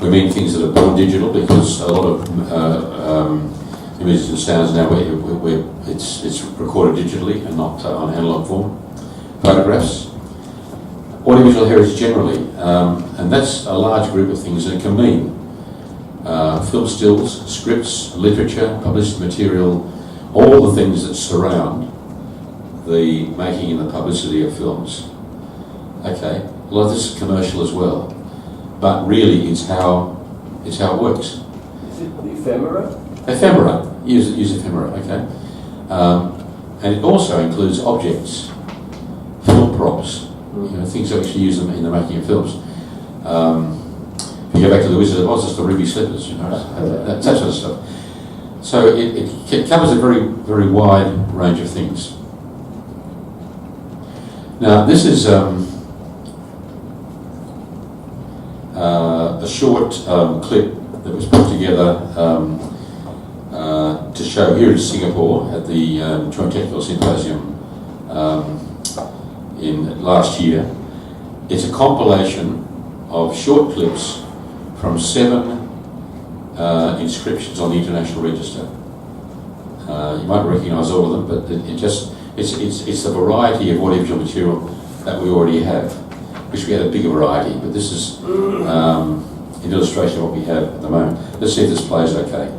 We mean things that are born digital, because a lot of images and sounds now it's recorded digitally and not on analogue form. Photographs, audiovisual heritage generally, and that's a large group of things, and it can mean film stills, scripts, literature, published material, all the things that surround the making and the publicity of films. Okay, a lot of this is commercial as well, but really it's how it works. Is it ephemera? Ephemera, use ephemera, okay. And it also includes objects, film props, things that actually use them in the making of films. If you go back to the Wizard of Oz, it's the ruby slippers, that sort of stuff. So it covers a very, very wide range of things. Now, this is a short clip that was put together to show here in Singapore at the Joint Technical Symposium in last year. It's a compilation of short clips from 7 inscriptions on the International Register. You might recognise all of them, but it's a variety of audiovisual material that we already have. Wish we had a bigger variety, but this is an illustration of what we have at the moment. Let's see if this plays okay.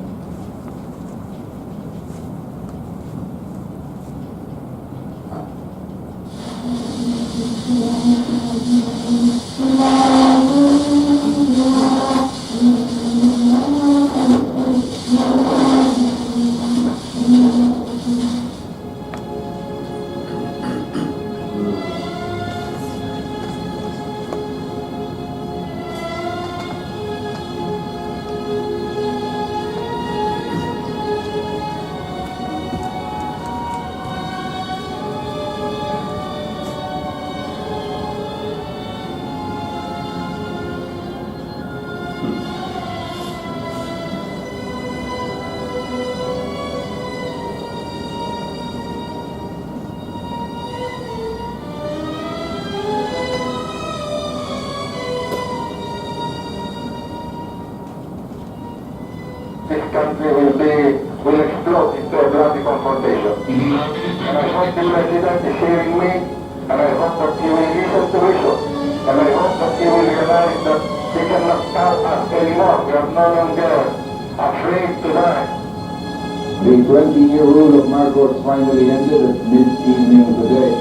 This country will explode into a bloody confrontation. And I hope the President is hearing me, and I hope that he will listen to reason, and I hope that he will realize that he cannot stop us anymore. We are no longer afraid to die. The 20-year rule of Marcos finally ended at mid-evening today.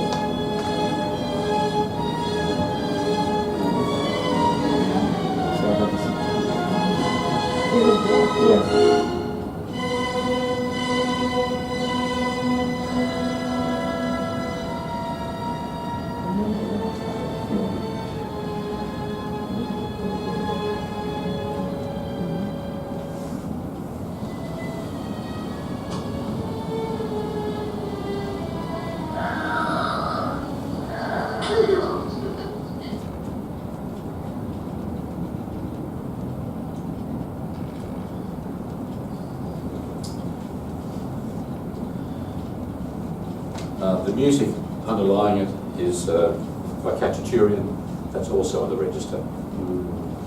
The music underlying it is by Cacciaturian, that's also on the register.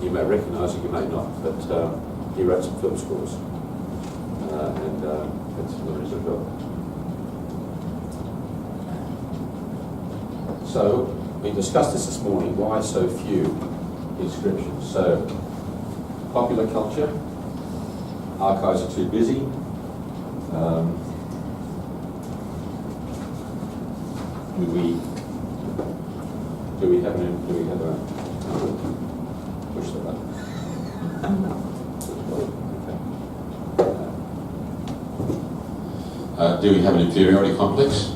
You may recognise it, you may not, but he wrote some film scores, and that's on the register as well. So, we discussed this morning, why so few inscriptions? So, popular culture, archives are too busy, do we have a push the button? Do we have an inferiority complex?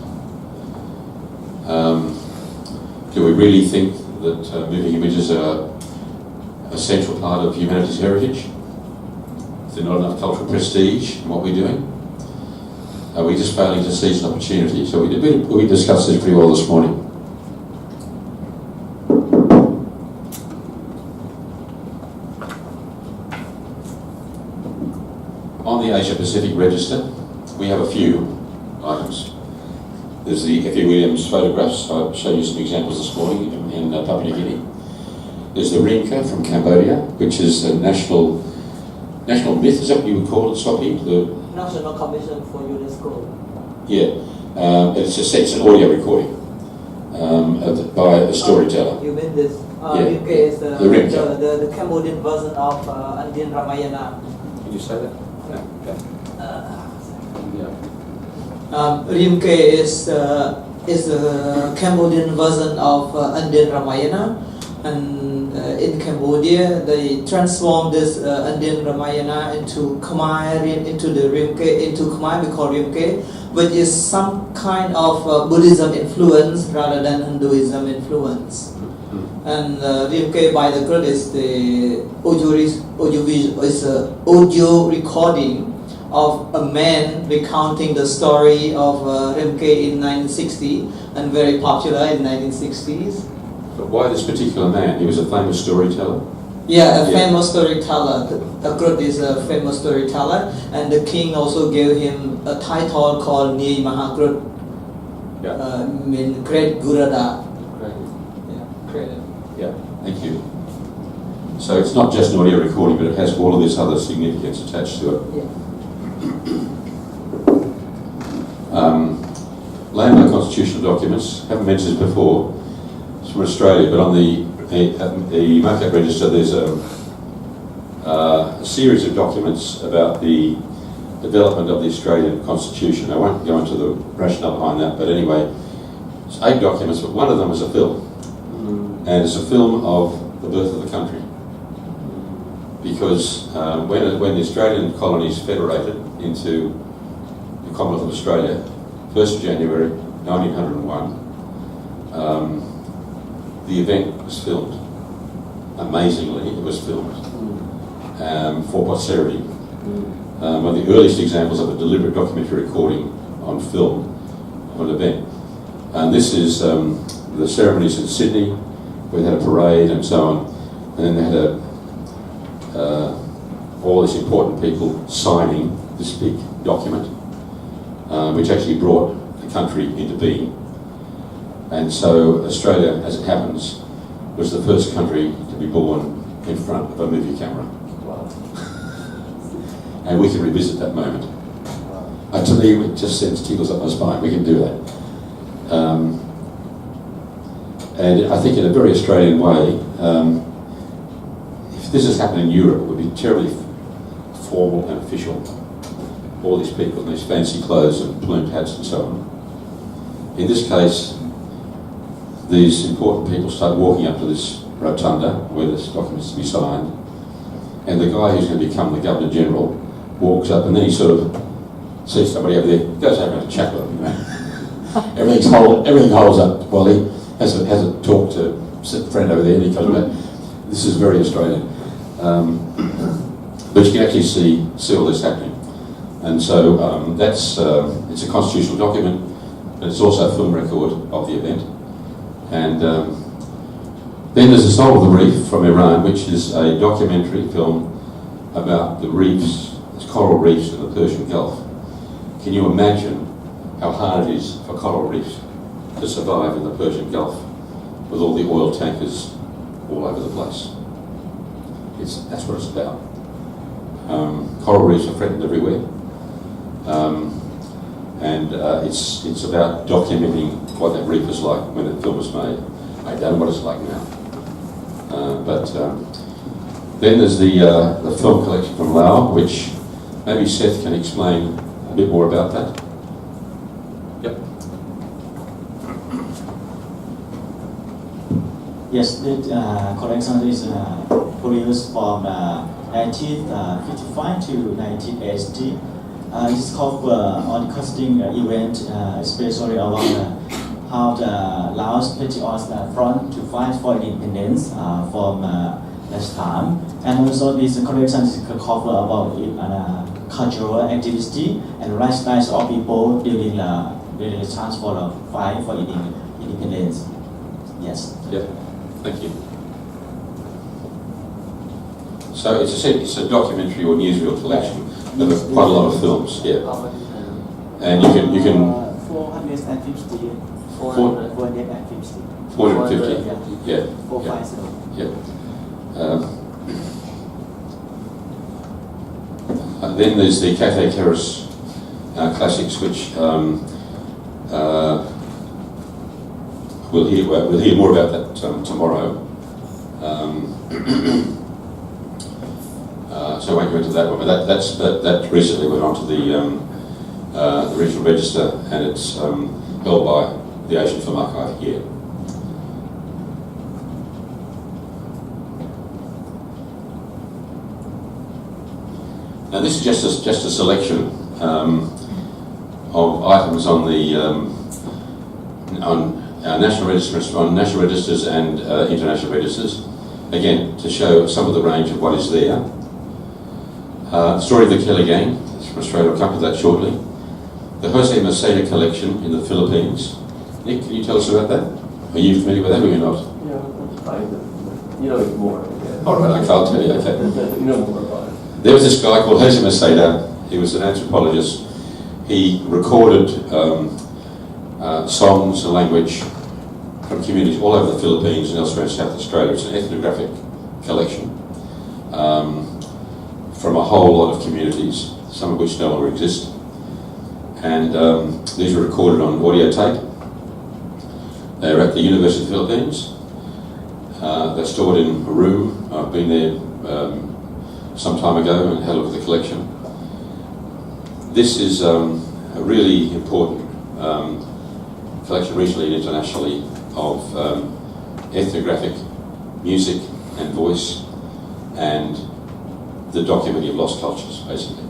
Do we really think that moving images are a central part of humanity's heritage? Is there not enough cultural prestige in what we're doing? Are we just failing to seize an opportunity? So we discussed this pretty well this morning. On the Asia Pacific Register, we have a few items. There's the Effie Williams photographs. I showed you some examples this morning in Papua New Guinea. There's the Rinka from Cambodia, which is a national myth, is that what you would call it, Sophie? The National Commission for UNESCO. Yeah, it's an audio recording by a storyteller. You mean this? Yeah. UK is The Rinka. the Cambodian version of Indian Ramayana. Can you say that? No. Okay. Yeah. Rimke is the Cambodian version of Indian Ramayana, and in Cambodia they transformed this Indian Ramayana into Khmer, into the Rimke, into Khmer. We call Rimke, which is some kind of Buddhism influence rather than Hinduism influence. And Rimke by the Grid is the audio recording of a man recounting the story of Rimke in 1960, and very popular in 1960s. But why this particular man? He was a famous storyteller. Yeah, a famous storyteller. The Grid is a famous storyteller, and the king also gave him a title called Ni Mahagrud, Yeah. mean Great Gurada. Great. Yeah, great. Yeah. Thank you. So it's not just an audio recording, but it has all of this other significance attached to it. Yeah. Landmark constitutional documents, haven't mentioned this before, it's from Australia, but on the MOWCAP register there's a series of documents about the development of the Australian Constitution. I won't go into the rationale behind that, but anyway, it's 8 documents, but one of them is a film. And it's a film of the birth of the country. Because when the Australian colonies federated into the Commonwealth of Australia, 1st of January 1901, the event was filmed. Amazingly, it was filmed for posterity. One of the earliest examples of a deliberate documentary recording on film of an event. And this is the ceremonies in Sydney, where they had a parade and so on, and then they had all these important people signing this big document, which actually brought the country into being. And so Australia, as it happens, was the first country to be born in front of a movie camera. Wow. And we can revisit that moment. To me, it just sends tingles up my spine. We can do that. And I think in a very Australian way, if this has happened in Europe, it would be terribly formal and official. All these people in these fancy clothes and plumed hats and so on. In this case, these important people start walking up to this rotunda where this document is to be signed, and the guy who's going to become the Governor General walks up, and then he sort of sees somebody over there, goes over and chat with them, you know. Everything holds up while he has a talk to a friend over there, and he comes back. This is very Australian. But you can actually see all this happening. And so it's a constitutional document, but it's also a film record of the event. And then there's The Soul of the Reef from Iran, which is a documentary film about the reefs, the coral reefs in the Persian Gulf. Can you imagine how hard it is for coral reefs to survive in the Persian Gulf with all the oil tankers all over the place? That's what it's about. Coral reefs are threatened everywhere, and it's about documenting what that reef was like when the film was made. I don't know what it's like now. Then there's the film collection from Laos, which maybe Seth can explain a bit more about that. Yep. Yes, the collection is produced from 1955 to 1980. It's covered on the costing event, especially about how the Laos patriots front to fight for independence from last time. And also this collection is cover about cultural activity and lifestyles of people during the chance for the fight for independence. Yes. Yep. Thank you. So it's a documentary or newsreel collection of quite a lot of films. Yeah. And you can 450. 450. Yeah. 450. Yeah. Then there's the Cafe Terrace classics, which we'll hear more about that tomorrow. So I won't go into that one, but that recently went onto the regional register, and it's held by the Asian Film Archive here. Now this is just a selection of items on the on national registers and international registers. Again, to show some of the range of what is there. The story of the Kelly Gang from Australia. I'll come to that shortly. The Jose Maceda collection in the Philippines. Nick, can you tell us about that? Are you familiar with that or you're not? Yeah, that's fine. You know more. Yeah. All right, I'll tell you. Okay. You know more about it. There was this guy called Jose Maceda. He was an anthropologist. He recorded songs and language from communities all over the Philippines and elsewhere in South Australia. It's an ethnographic collection from a whole lot of communities, some of which no longer exist. And these were recorded on audio tape. They were at the University of the Philippines. They're stored in a room. I've been there some time ago and had a look at the collection. This is a really important collection regionally and internationally of ethnographic music and voice and the documenting of lost cultures, basically.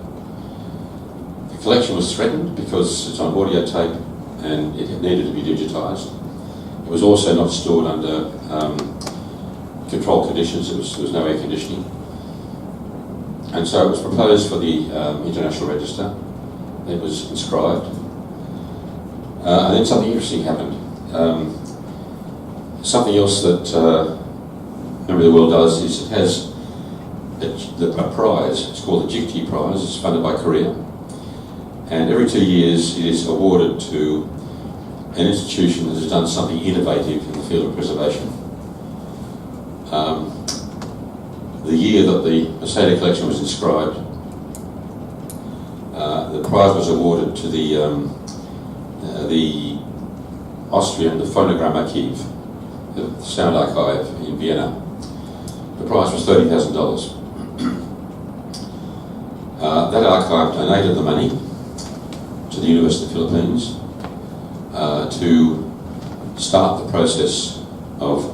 The collection was threatened because it's on audio tape and it needed to be digitised. It was also not stored under controlled conditions. There was no air conditioning. And so it was proposed for the International Register. It was inscribed. And then something interesting happened. Something else that Memory of the World does is it has a prize. It's called the Jikti Prize. It's funded by Korea. And every 2 years it is awarded to an institution that has done something innovative in the field of preservation. The year that the Maceda collection was inscribed, the prize was awarded to the Austrian, the Phonogram Archive, the Sound Archive in Vienna. The prize was $30,000. That archive donated the money to the University of the Philippines to start the process of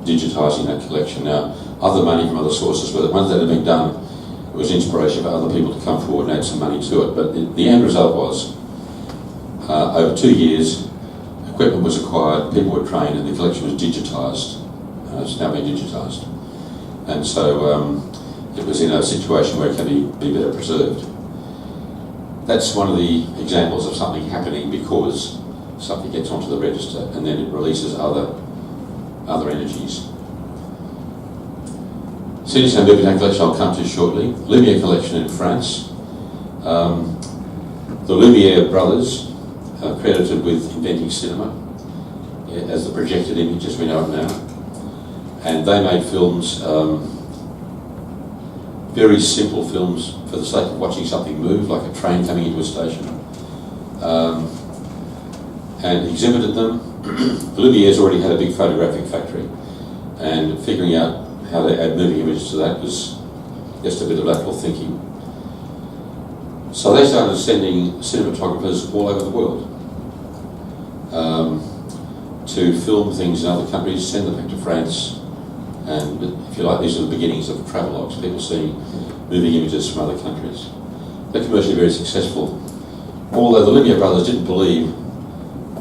digitising that collection. Now, other money from other sources, but once that had been done, it was inspiration for other people to come forward and add some money to it. But the end result was, over 2 years, equipment was acquired, people were trained, and the collection was digitised. It's now been digitised. And so it was in a situation where it can be better preserved. That's one of the examples of something happening because something gets onto the register and then it releases other energies. CDC Lumiere collection I'll come to shortly. Lumiere collection in France. The Lumiere brothers are credited with inventing cinema as the projected image as we know it now. And they made films, very simple films for the sake of watching something move, like a train coming into a station. And exhibited them. The Lumieres already had a big photographic factory, and figuring out how to add moving images to that was just a bit of lateral thinking. So they started sending cinematographers all over the world to film things in other countries, send them back to France, and if you like, these are the beginnings of travelogues, people seeing moving images from other countries. They're commercially very successful, although the Lumiere brothers didn't believe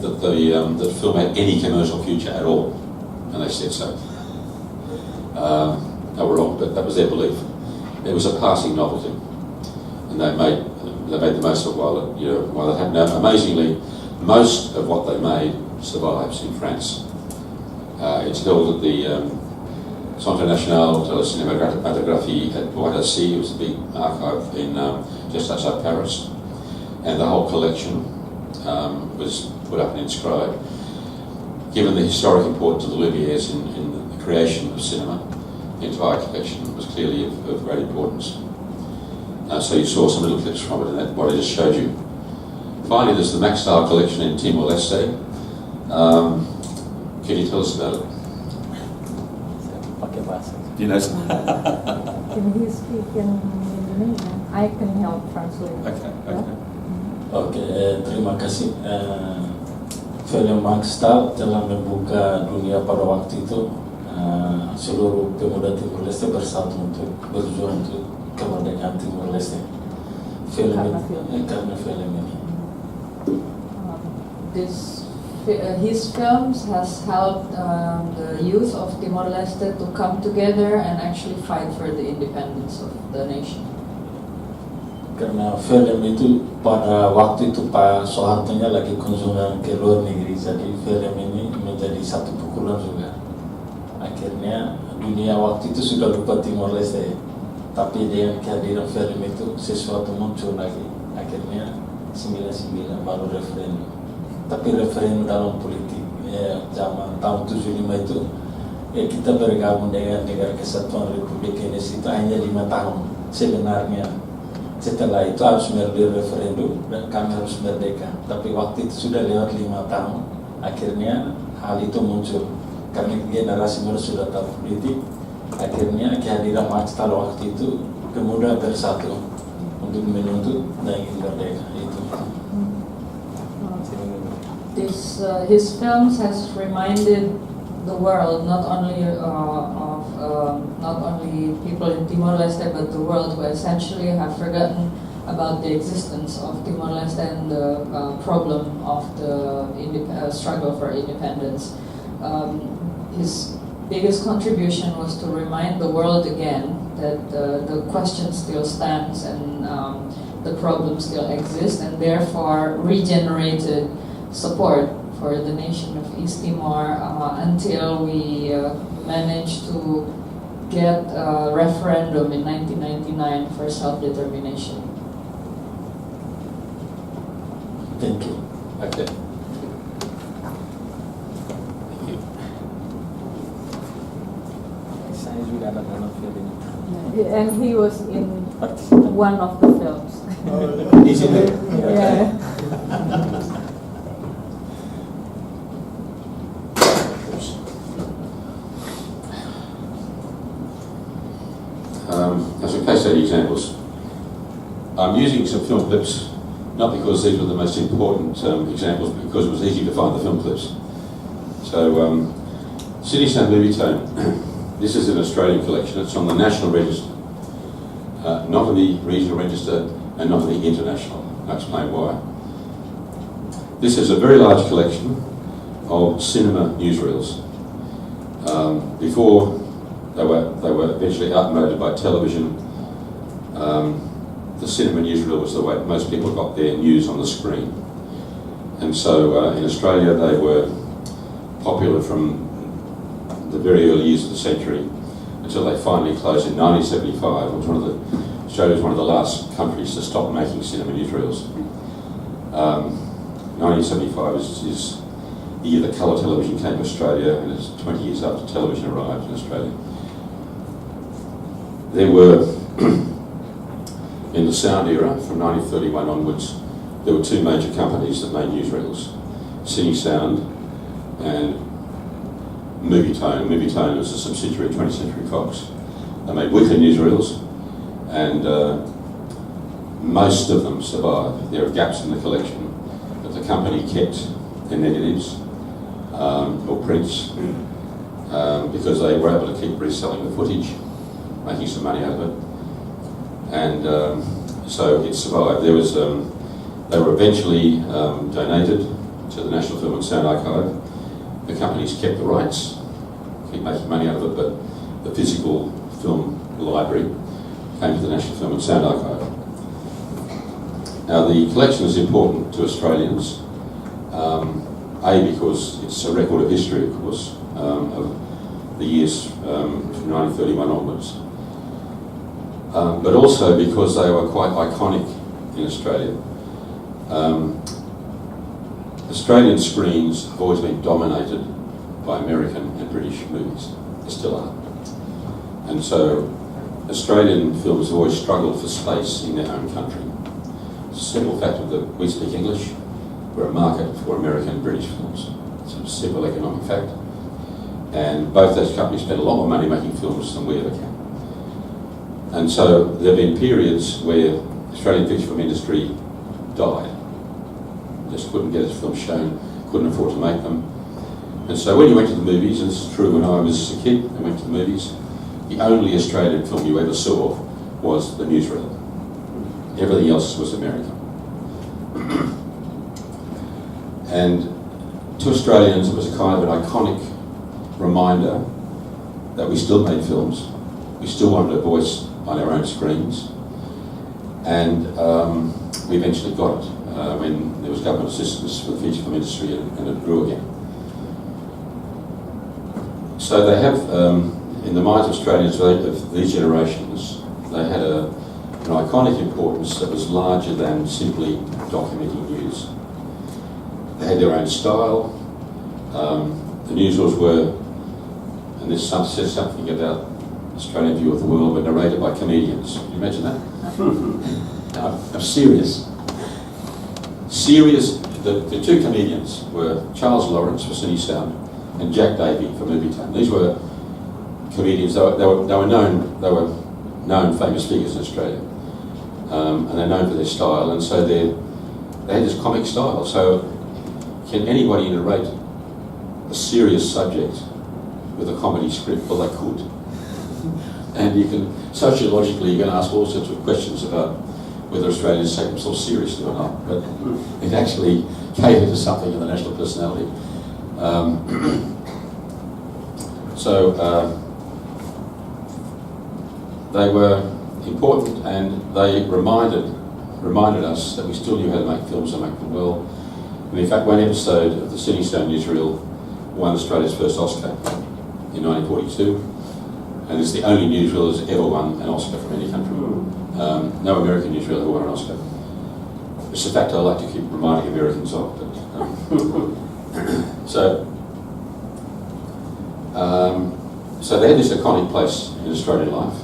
that that film had any commercial future at all, and they said so. They were wrong, but that was their belief. It was a passing novelty, and they made the most of it while it happened. Now, amazingly, most of what they made survives in France. It's held at the Centre National de la Cinématographie at Bois-d'Arcy. It was a big archive in just outside Paris, and the whole collection was put up and inscribed. Given the historic importance of the Lumieres in the creation of cinema, entire collection was clearly of great importance. So you saw some little clips from it, and that's what I just showed you. Finally, there's the MOWCAP collection in Timor-Leste. Can you tell us about it? Pakai bahasa. Do you know? Can he speak in Indonesian? I can help translate. Okay. Oke, terima kasih. Film MOWCAP telah membuka dunia pada waktu itu. Seluruh pemuda Timor Leste bersatu untuk berjuang untuk kemerdekaan Timor Leste. Karena film ini. His films has helped the youth of Timor-Leste to come together and actually fight for the independence of the nation. Karena film itu pada waktu itu Pak Soeharto-nya lagi kunjungan ke luar negeri, jadi film ini menjadi satu pukulan juga. Akhirnya dunia waktu itu sudah lupa Timor-Leste, tapi dengan kehadiran film itu sesuatu muncul lagi. Akhirnya 99 baru referendum. Tapi referendum dalam politik zaman tahun 75 itu kita bergabung dengan Negara Kesatuan Republik Indonesia itu hanya 5 tahun sebenarnya. Setelah itu harus melalui referendum dan kami harus merdeka. Tapi waktu itu sudah lewat 5 tahun. Akhirnya hal itu muncul. Kami generasi muda sudah tahu politik. Akhirnya kehadiran MOWCAP waktu itu pemuda bersatu untuk menuntut dan ingin merdeka itu. His films has reminded the world, not only not only people in Timor-Leste, but the world who essentially have forgotten about the existence of Timor-Leste and the problem of the struggle for independence. His biggest contribution was to remind the world again that the question still stands and the problem still exists, and therefore regenerated support for the nation of East Timor until we managed to get a referendum in 1999 for self-determination. Thank you. Okay. Saya juga ada nonton film ini. And he was in one of the films. Di sini. Yeah. As a case study examples, I'm using some film clips not because these were the most important examples, but because it was easy to find the film clips. So, City Sound Movie Tone. This is an Australian collection. It's on the National Register, not on the Regional Register, and not on the International. I'll explain why. This is a very large collection of cinema newsreels. Before they were eventually outmoded by television. The cinema newsreel was the way most people got their news on the screen. And so in Australia they were popular from the very early years of the century until they finally closed in 1975. Australia was one of the last countries to stop making cinema newsreels. 1975 is the year that colour television came to Australia, and it's 20 years after television arrived in Australia. There were, in the sound era, from 1931 onwards, there were two major companies that made newsreels, City Sound and Movie Tone. Movie Tone was a subsidiary of 20th Century Fox. They made weekly newsreels, and most of them survived. There are gaps in the collection, but the company kept their negatives or prints because they were able to keep reselling the footage, making some money out of it, and so it survived. There was, they were eventually donated to the National Film and Sound Archive. The companies kept the rights, keep making money out of it, but the physical film library came to the National Film and Sound Archive. Now the collection is important to Australians, because it's a record of history, of course, of the years from 1931 onwards. But also because they were quite iconic in Australia. Australian screens have always been dominated by American and British movies. They still are. And so Australian films have always struggled for space in their own country. It's a simple fact of that we speak English, we're a market for American and British films. It's a simple economic fact. And both those companies spend a lot more money making films than we ever can. And so there have been periods where Australian feature film industry died. Just couldn't get its films shown, couldn't afford to make them. And so when you went to the movies, and this is true when I was a kid and went to the movies, the only Australian film you ever saw was The Newsreel. Everything else was American. And to Australians, it was a kind of an iconic reminder that we still made films, we still wanted a voice on our own screens, and we eventually got it when there was government assistance for the feature film industry, and it grew again. So they have, in the minds of Australians of these generations, they had an iconic importance that was larger than simply documenting news. They had their own style. The newsreels were, and this says something about Australian view of the world, were narrated by comedians. Can you imagine that? I'm serious. The two comedians were Charles Lawrence for Cine Sound and Jack Davey for Movie Time. These were comedians. They were known famous figures in Australia, and they're known for their style. And so they had this comic style. So can anybody narrate a serious subject with a comedy script? Well, they could. And you can, sociologically, you can ask all sorts of questions about whether Australians take themselves seriously or not, but it actually catered to something in the national personality. They were important, and they reminded us that we still knew how to make films and make them well. And in fact, one episode of the Cine Stone newsreel won Australia's first Oscar in 1942, and it's the only newsreel that's ever won an Oscar from any country. No American newsreel ever won an Oscar. It's a fact I like to keep reminding Americans of. So they had this iconic place in Australian life,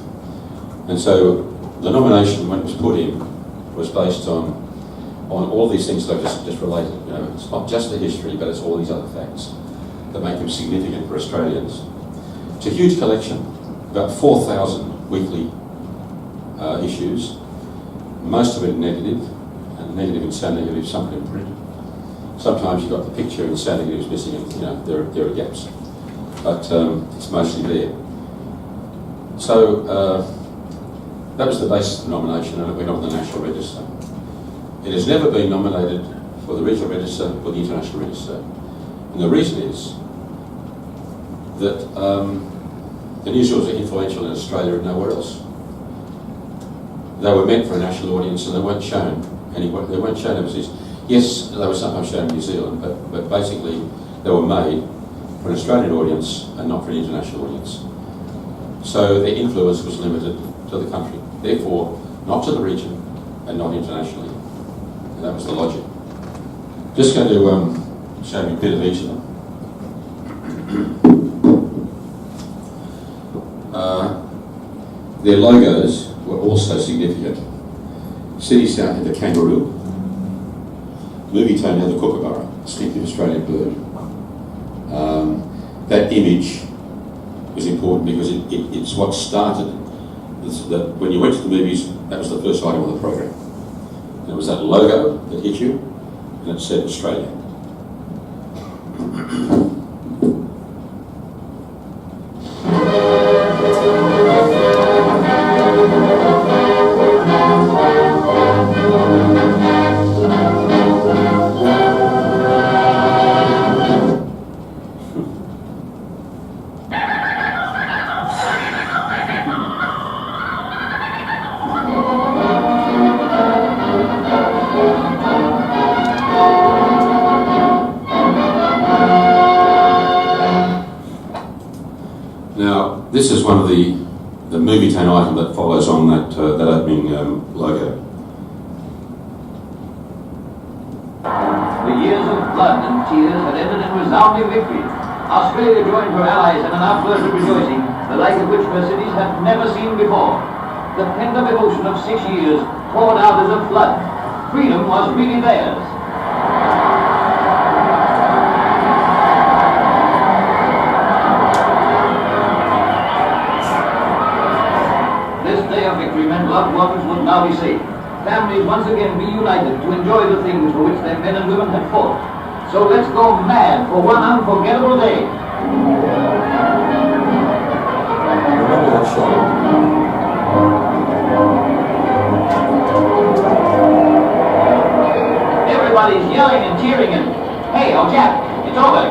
and so the nomination, when it was put in, was based on all these things that I've just related. You know, it's not just the history, but it's all these other facts that make them significant for Australians. It's a huge collection, about 4,000 weekly issues, most of it negative, and negative and sound negative, some in print. Sometimes you've got the picture and the sound negative is missing, and there are gaps, but it's mostly there. So that was the basis of the nomination, and it went on the National Register. It has never been nominated for the Regional Register or the International Register, and the reason is that the newsreels are influential in Australia and nowhere else. They were meant for a national audience, and they weren't shown anywhere. They weren't shown overseas. Yes, they were sometimes shown in New Zealand, but basically they were made for an Australian audience and not for an international audience. So their influence was limited to the country, therefore not to the region and not internationally. And that was the logic. Just going to show you a bit of each of them. Their logos were also significant. City Sound had the kangaroo. Movie Tone had the kookaburra, a distinctive Australian bird. That image was important because it's what started. When you went to the movies, that was the first item on the program. And it was that logo that hit you, and it said Australia. This is one of the Movie Tone item that follows on that opening logo. The years of blood and tears had ended in resounding victory. Australia joined her allies in an outburst of rejoicing the like of which her cities had never seen before. The pent-up emotion of 6 years poured out as a flood. Freedom was really theirs. This day of victory meant loved ones would now be safe. Families once again be united to enjoy the things for which their men and women had fought. So let's go mad for one unforgettable day. Remember that shot? Everybody's yelling and cheering and, hey, old chap, it's over.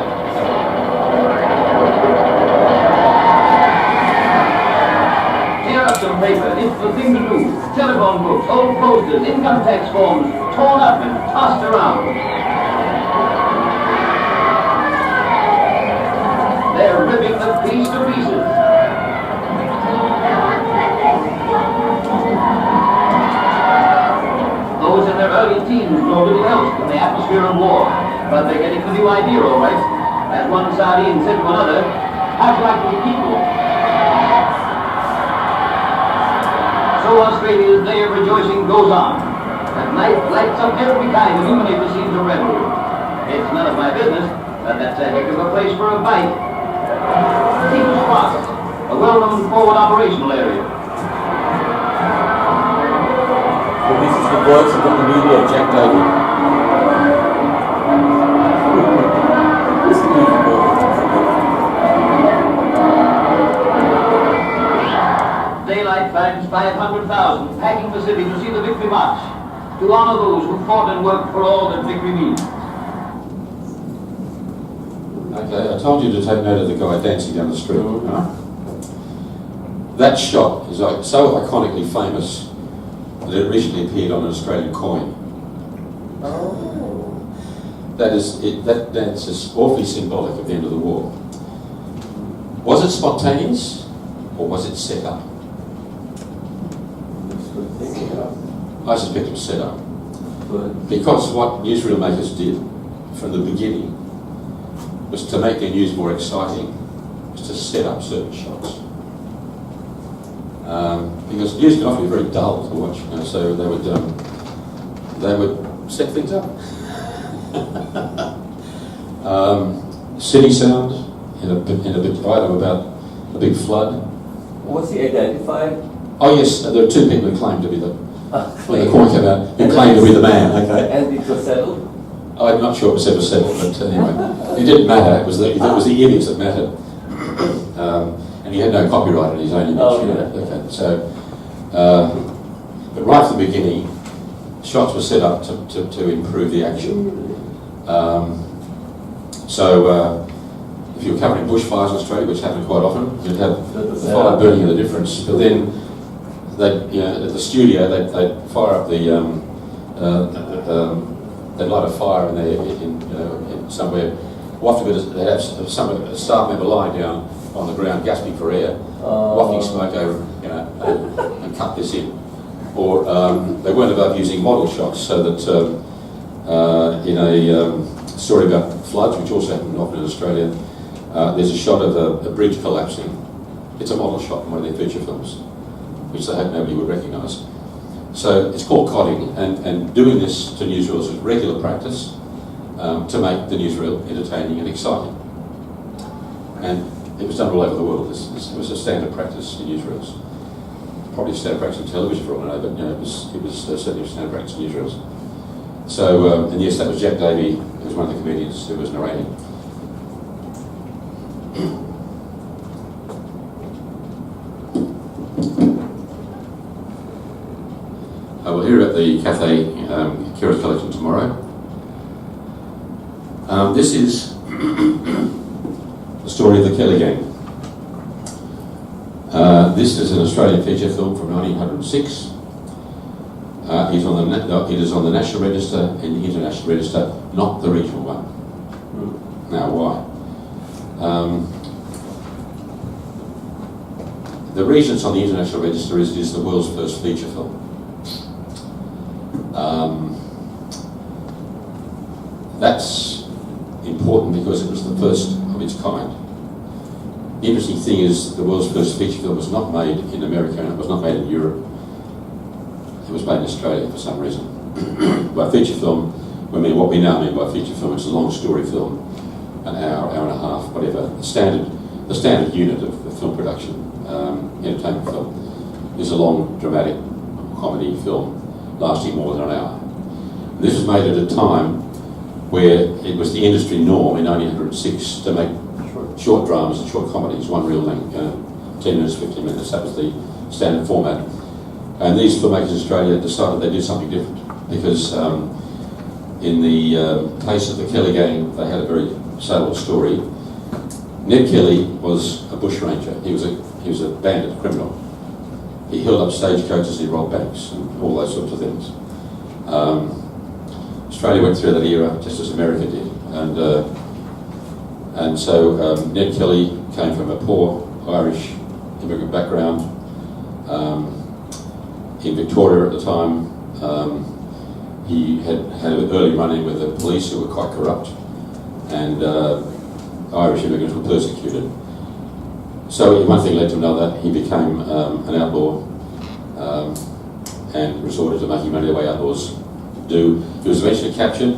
Tear up some paper, it's the thing to do. Telephone books, old posters, income tax forms, torn up and tossed around. They're ripping the piece to pieces. Those in their early teens know little else than the atmosphere of war, but they're getting the new idea all right. As one sardine said to another, how'd you like to be people? So Australia's day of rejoicing goes on. At night, lights of every kind illuminate the scenes of revelry. It's none of my business, but that's a heck of a place for a bite. People's Cross, a well-known forward operational area. Well, this is the voice of the media, Jack Davey. Daylight finds 500,000 packing the city to see the victory march, to honor those who fought and worked for all that victory means. Okay, I told you to take note of the guy dancing down the street. Right? That shot is so iconically famous that it recently appeared on an Australian coin. Oh. That dance is awfully symbolic of the end of the war. Was it spontaneous or was it set up? I suspect it was set up. Because what newsreel makers did from the beginning was to make their news more exciting, was to set up certain shots. Because news can often be very dull to watch, you know, so they would set things up. City sound in a big item about a big flood. Was he identified? Oh yes, there are two people who claimed to be when the coin came out, who claimed to be the man. Okay. And it was settled? I'm not sure it was ever settled, but anyway, it didn't matter. It was the image that mattered, and he had no copyright in his own image. Oh, you know? yeah. Okay, so, but right from the beginning, shots were set up to improve the action. If you were covering bushfires in Australia, which happened quite often, you'd have the fire burning in the difference. But then, at the studio, they'd fire up they'd light a fire in somewhere. They'd have a staff member lying down on the ground, gasping for air, wafting smoke over, and cut this in. Or they weren't above using model shots, so that in a story about floods, which also happened often in Australia, there's a shot of a bridge collapsing. It's a model shot in one of their feature films, which they hope nobody would recognise. So it's called codding, and doing this to newsreels is regular practice to make the newsreel entertaining and exciting. And it was done all over the world. It was a standard practice in newsreels. Probably a standard practice in television for all I know, but it was certainly a standard practice in newsreels. So, and yes, that was Jack Davey, who was one of the comedians who was narrating. We'll hear at the Cathay Curious Collection tomorrow. This is the story of the Kelly Gang. This is an Australian feature film from 1906. It is on the National Register and the International Register, not the regional one. Now, why? The reason it's on the International Register is it is the world's first feature film. That's important because it was the first of its kind. The interesting thing is the world's first feature film was not made in America and it was not made in Europe. It was made in Australia for some reason. By feature film, we mean what we now mean by feature film. It's a long story film, an hour, hour and a half, whatever. The standard unit of film production, entertainment film, is a long dramatic comedy film lasting more than an hour. This was made at a time where it was the industry norm in 1906 to make short dramas and short comedies, one reel length, 10 minutes, 15 minutes. That was the standard format. And these filmmakers in Australia decided they'd do something different because in the case of the Kelly gang, they had a very saleable story. Ned Kelly was a bushranger. He was a bandit, criminal. He held up stagecoaches, he robbed banks, and all those sorts of things. Australia went through that era just as America did, and so Ned Kelly came from a poor Irish immigrant background. In Victoria at the time, he had an early run-in with the police who were quite corrupt, and Irish immigrants were persecuted. So one thing led to another. He became an outlaw and resorted to making money the way outlaws do. He was eventually captured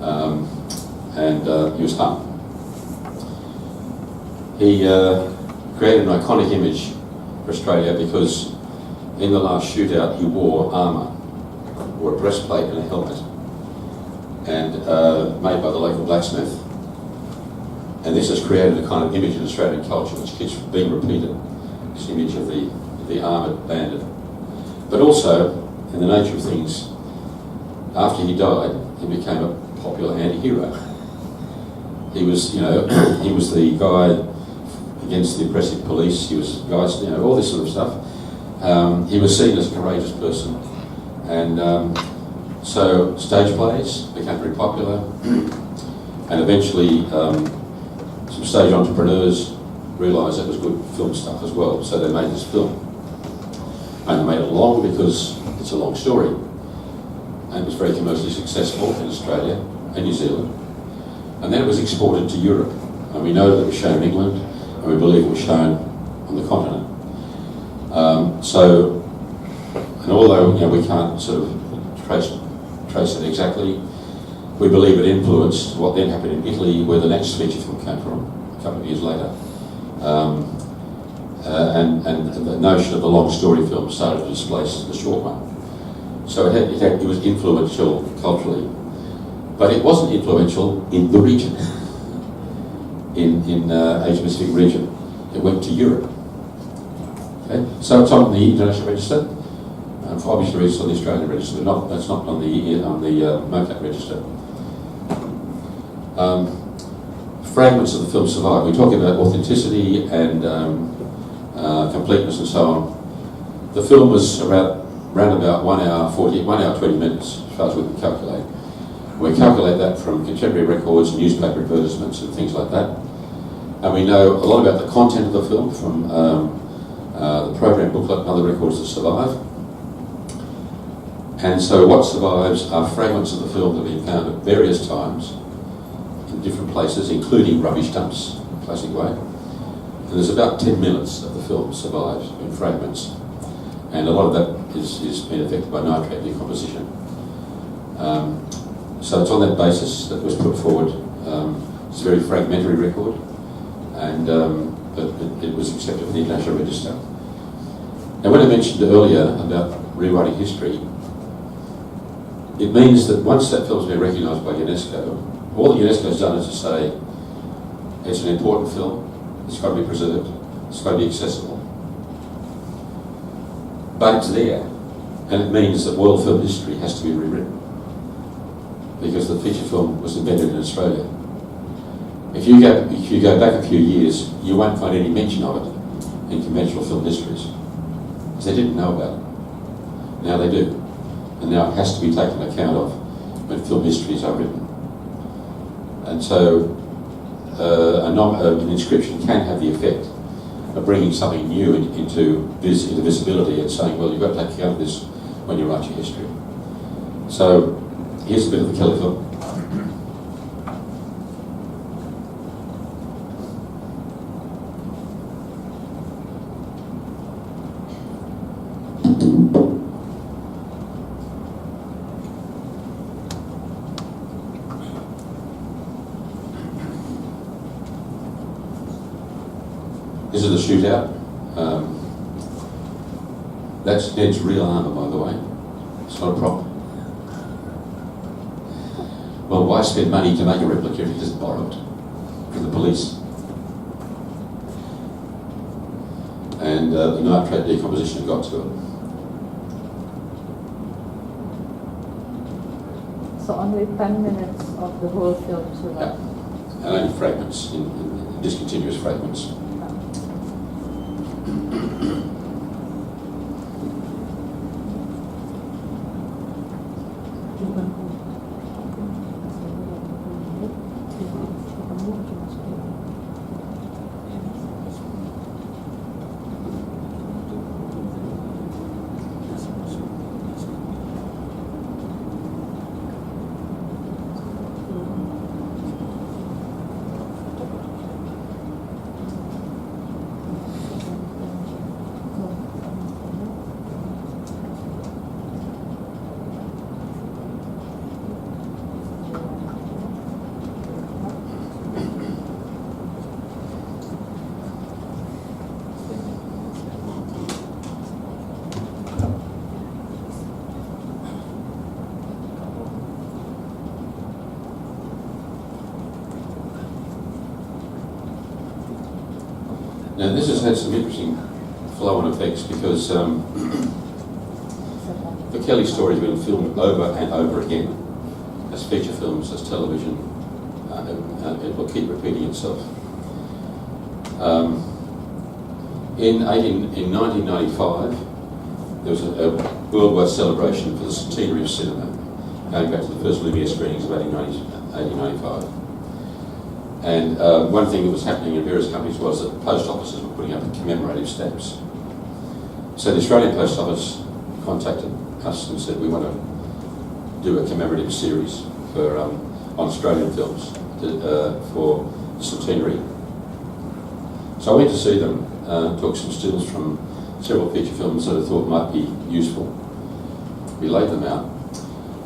and he was hung. He created an iconic image for Australia because in the last shootout he wore armour, wore a breastplate and a helmet, and made by the local blacksmith. And this has created a kind of image in Australian culture which keeps being repeated, this image of the armoured bandit. But also, in the nature of things, after he died, he became a popular anti-hero. He was, he was the guy against the oppressive police. He was guys, all this sort of stuff. He was seen as a courageous person, and so stage plays became very popular, and eventually some stage entrepreneurs realised that was good film stuff as well, so they made this film. And they made it long because it's a long story, and it was very commercially successful in Australia and New Zealand. And then it was exported to Europe, and we know that it was shown in England, and we believe it was shown on the continent. And although we can't sort of trace it exactly, we believe it influenced what then happened in Italy, where the next feature film came from a couple of years later. And the notion of the long story film started to displace the short one. So it was influential culturally, but it wasn't influential in the region, in Asia-Pacific region. It went to Europe. Okay? So it's on the International Register, for obvious reasons on the Australian Register, but that's not on the MOWCAP Register. Fragments of the film survive. We talk about authenticity and completeness and so on. The film was around about 1 hour 20 minutes, as far as we can calculate. We calculate that from contemporary records, newspaper advertisements and things like that. And we know a lot about the content of the film from the program booklet and other records that survive. And so what survives are fragments of the film that have been found at various times in different places, including rubbish dumps, in a classic way. And there's about 10 minutes of the film survives in fragments. And a lot of that is been affected by nitrate decomposition. So it's on that basis that was put forward. It's a very fragmentary record, and but it was accepted for the International Register. Now, when I mentioned earlier about rewriting history, it means that once that film's been recognised by UNESCO, all that UNESCO's done is to say it's an important film, it's got to be preserved, it's got to be accessible. But it's there, and it means that world film history has to be rewritten, because the feature film was invented in Australia. If you go back a few years, you won't find any mention of it in conventional film histories, because they didn't know about it. Now they do, and now it has to be taken account of when film histories are written. And so an inscription can have the effect of bringing something new into visibility and saying, well, you've got to take account of this when you write your history. So here's a bit of the Kelly film. This is the shootout. That's Ned's real armour, by the way. It's not a prop. Well, why spend money to make a replica if you just borrow it from the police? And the nitrate decomposition got to it. So only 10 minutes of the whole film survived. Yeah. And only fragments, in discontinuous fragments. Now this has had some interesting flow-on effects because the Kelly story has been filmed over and over again as feature films, as television. It will keep repeating itself. In 1995, there was a worldwide celebration for the centenary of cinema, going back to the first Lumiere screenings of 1895. And one thing that was happening in various countries was that post offices were putting up commemorative stamps. So the Australian Post Office contacted us and said, we want to do a commemorative series for on Australian films for centenary. So I went to see them, took some stills from several feature films that I thought might be useful. We laid them out,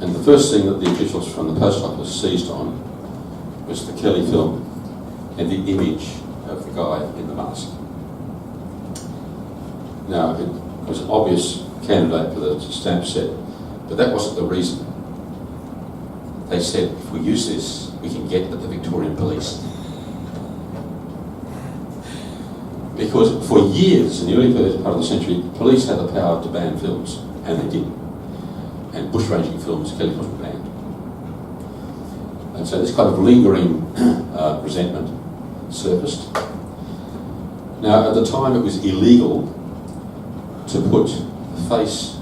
and the first thing that the officials from the Post Office seized on was the Kelly film and the image of the guy in the mask. Now, it was an obvious candidate for the stamp set, but that wasn't the reason. They said, if we use this, we can get at the Victorian police. Because for years, in the early part of the century, police had the power to ban films, and they didn't. And bushranging films, Kelly films were banned. And so this kind of lingering resentment surfaced. Now, at the time, it was illegal to put the face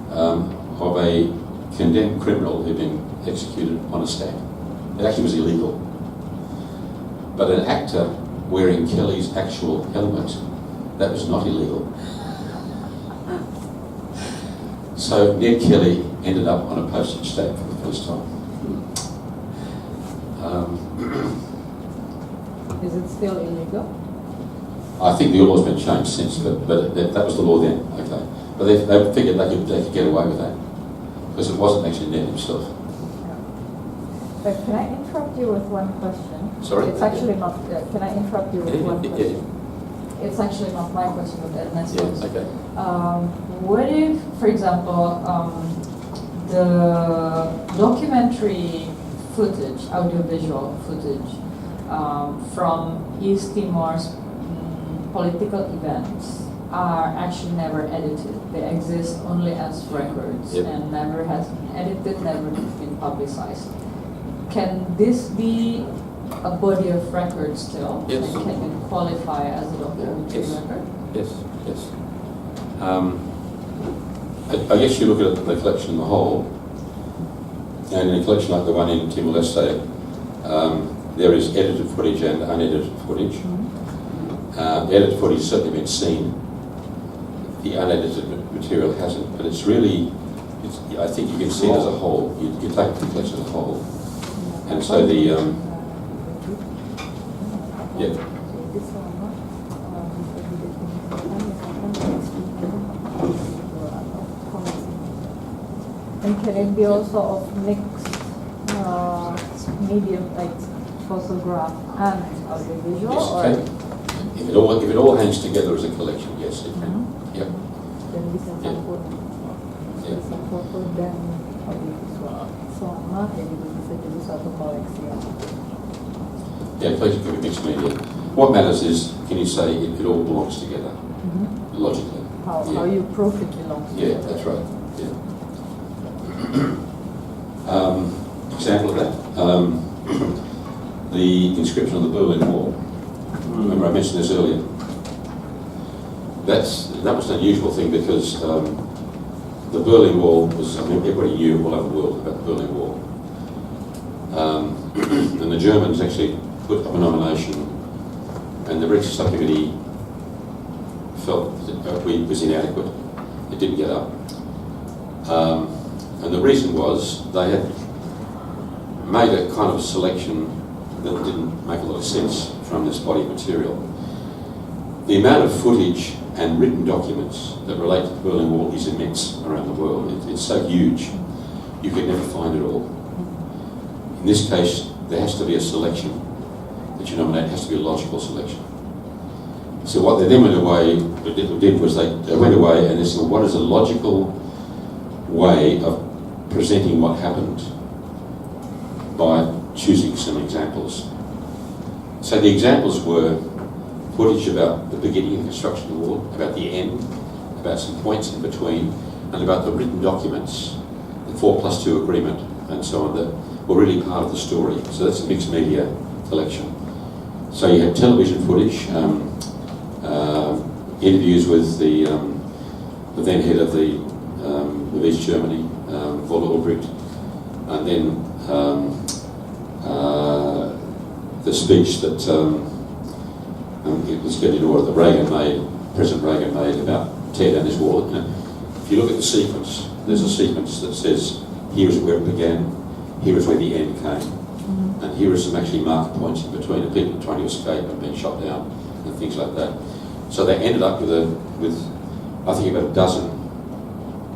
of a condemned criminal who'd been executed on a stamp. It actually was illegal. But an actor wearing Kelly's actual helmet, that was not illegal. So Ned Kelly ended up on a postage stamp for the first time. Is it still illegal? I think the law's been changed since, but that was the law then, okay. But they figured they could get away with that, because it wasn't actually Ned himself. Can I interrupt you with one question? Sorry? It's actually not, can I interrupt you with one question? It's actually not my question, but Edmondson's. Yeah, okay. What if, for example, the documentary footage, audiovisual footage, from East Timor's political events are actually never edited. They exist only as records and never has been edited, never been publicized. Can this be a body of record still? Yes. And can it qualify as a documentary record? Yes, yes. I guess you look at the collection in the whole, and in a collection like the one in Timor-Leste, there is edited footage and unedited footage. The edited footage has certainly been seen. The unedited material hasn't, but it's really, I think you can see it as a whole. You take the collection as a whole. And so the, yeah. And can it be also of mixed medium, like photograph and audiovisual? Yes, or? If it all hangs together as a collection, yes, it can. Yep. Dan bisa Yeah. campur, bisa foto dan audiovisual selama jadi bisa jadi satu koleksi. Yeah, collection can be mixed media. What matters is, can you say it all belongs together, logically? How Yeah. you prove it belongs Yeah, together. that's right. Yeah. Example of that, the inscription on the Berlin Wall. Remember I mentioned this earlier. That was an unusual thing because the Berlin Wall was, I mean, everybody knew all over the world about the Berlin Wall. And the Germans actually put up a nomination, and the British subcommittee felt that it was inadequate. It didn't get up. And the reason was they had made a kind of selection that didn't make a lot of sense from this body of material. The amount of footage and written documents that relate to the Berlin Wall is immense around the world. It's so huge, you could never find it all. In this case, there has to be a selection that you nominate. It has to be a logical selection. So what they then went away, did was they went away and they said, well, what is a logical way of presenting what happened by choosing some examples? So the examples were footage about the beginning of the construction of the wall, about the end, about some points in between, and about the written documents, the 4+2 agreement, and so on, that were really part of the story. So that's a mixed media collection. So you had television footage, interviews with the then head of East Germany, Voller Ulbricht, and then the speech that it was getting order that President Reagan made about tear down this wall. You know, if you look at the sequence, there's a sequence that says here is where it began, here is where the end came, and here are some actually marker points in between of people trying to escape and being shot down and things like that. So they ended up with I think about a dozen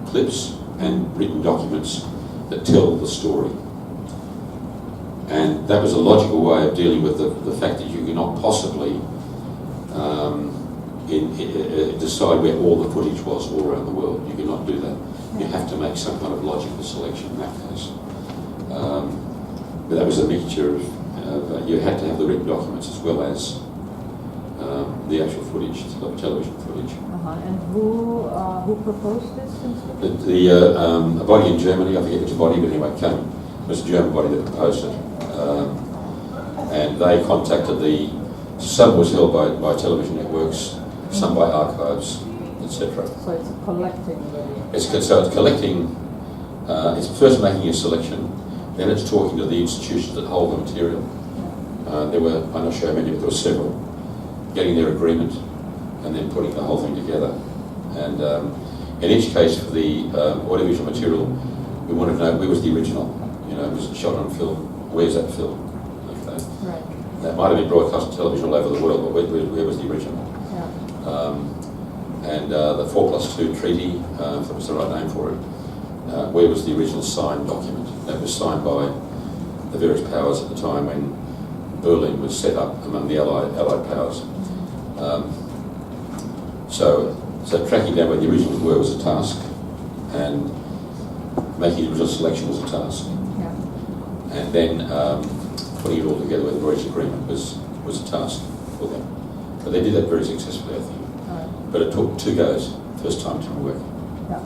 clips and written documents that tell the story. And that was a logical way of dealing with the fact that you cannot possibly decide where all the footage was all around the world. You cannot do that. You have to make some kind of logical selection in that case. But that was a mixture of you had to have the written documents as well as the actual footage, television footage. And who proposed this? A body in Germany, I forget which body, but anyway, it was a German body that proposed it. And they contacted some was held by television networks, some by archives, etc. So it's a collecting really. So it's collecting, it's first making a selection, then it's talking to the institutions that hold the material. There were, I'm not sure how many, but there were several, getting their agreement and then putting the whole thing together. And in each case, for the audiovisual material, we wanted to know where was the original. You know, was it shot on film? Where's that film? Okay. Right. That might have been broadcast on television all over the world, but where was the original? Yeah. And the 4+2 treaty, if that was the right name for it, where was the original signed document? That was signed by the various powers at the time when Berlin was set up among the Allied powers. So tracking down where the originals were was a task, and making the original selection was a task. Yeah. And then putting it all together with the Reach agreement was a task for them. But they did that very successfully, I think. But it took 2 goes, first time to work. Yeah.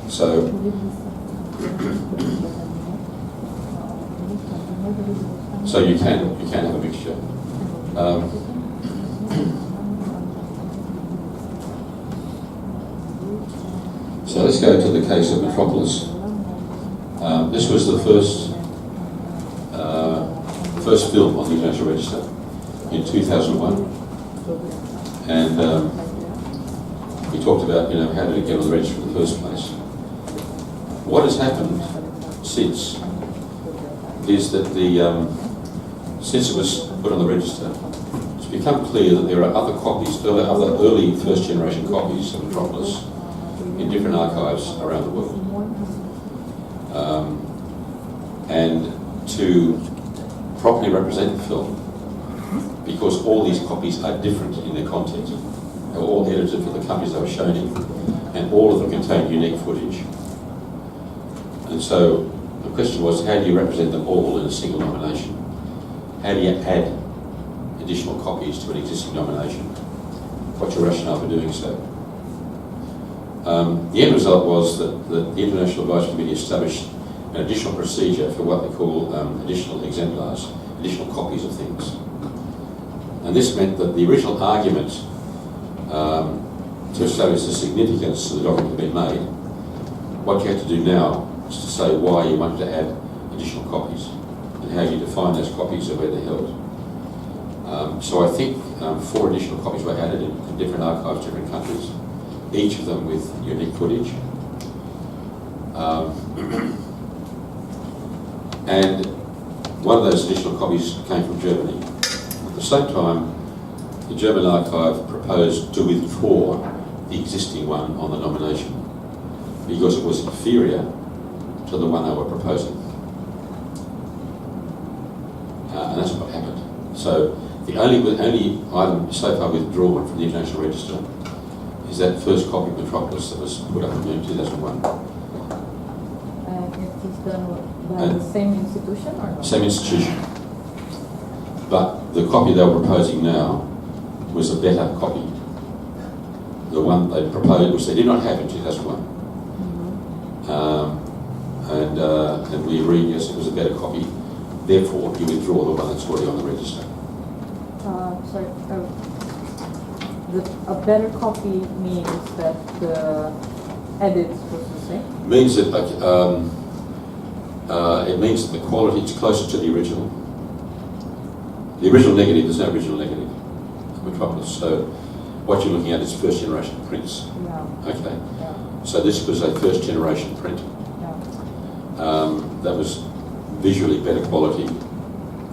So, so you can have a mixture. So let's go to the case of Metropolis. This was the first film on the International Register in 2001, and we talked about how did it get on the register in the first place. What has happened since is that since it was put on the register, it's become clear that there are other copies, other early first generation copies of Metropolis in different archives around the world. And to properly represent the film, because all these copies are different in their content. They were all edited for the countries they were shown in, and all of them contain unique footage. And so the question was, how do you represent them all in a single nomination? How do you add additional copies to an existing nomination? What's your rationale for doing so? The end result was that the International Advisory Committee established an additional procedure for what they call additional exemplars, additional copies of things. And this meant that the original argument to establish the significance of the document had been made. What you had to do now is to say why you wanted to add additional copies and how you define those copies and where they're held. So I think 4 additional copies were added in different archives, different countries, each of them with unique footage. And one of those additional copies came from Germany. At the same time, the German archive proposed to withdraw the existing one on the nomination because it was inferior to the one they were proposing. And that's what happened. So the only item so far withdrawn from the International Register is that first copy of Metropolis that was put up in 2001. And it is done by the same institution or not? Same institution. But the copy they were proposing now was a better copy. The one they proposed, which they did not have in 2001. And we agreed, yes, it was a better copy. Therefore, you withdraw the one that's already on the register. Sorry, a better copy means that the edits was the same? Means that it means that the quality is closer to the original. The original negative, there's no original negative of Metropolis. So what you're looking at is first generation prints. Yeah. Okay. Yeah. So this was a first generation print. Yeah. That was visually better quality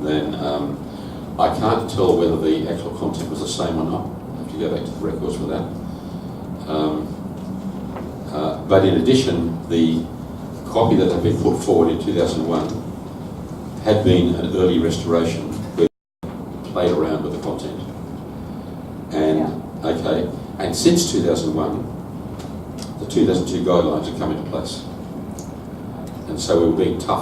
than, I can't tell whether the actual content was the same or not. I have to go back to the records for that. But in addition, the copy that had been put forward in 2001 had been an early restoration where we played around with the content. And, okay, and since 2001, the 2002 guidelines have come into place. And so we were being tough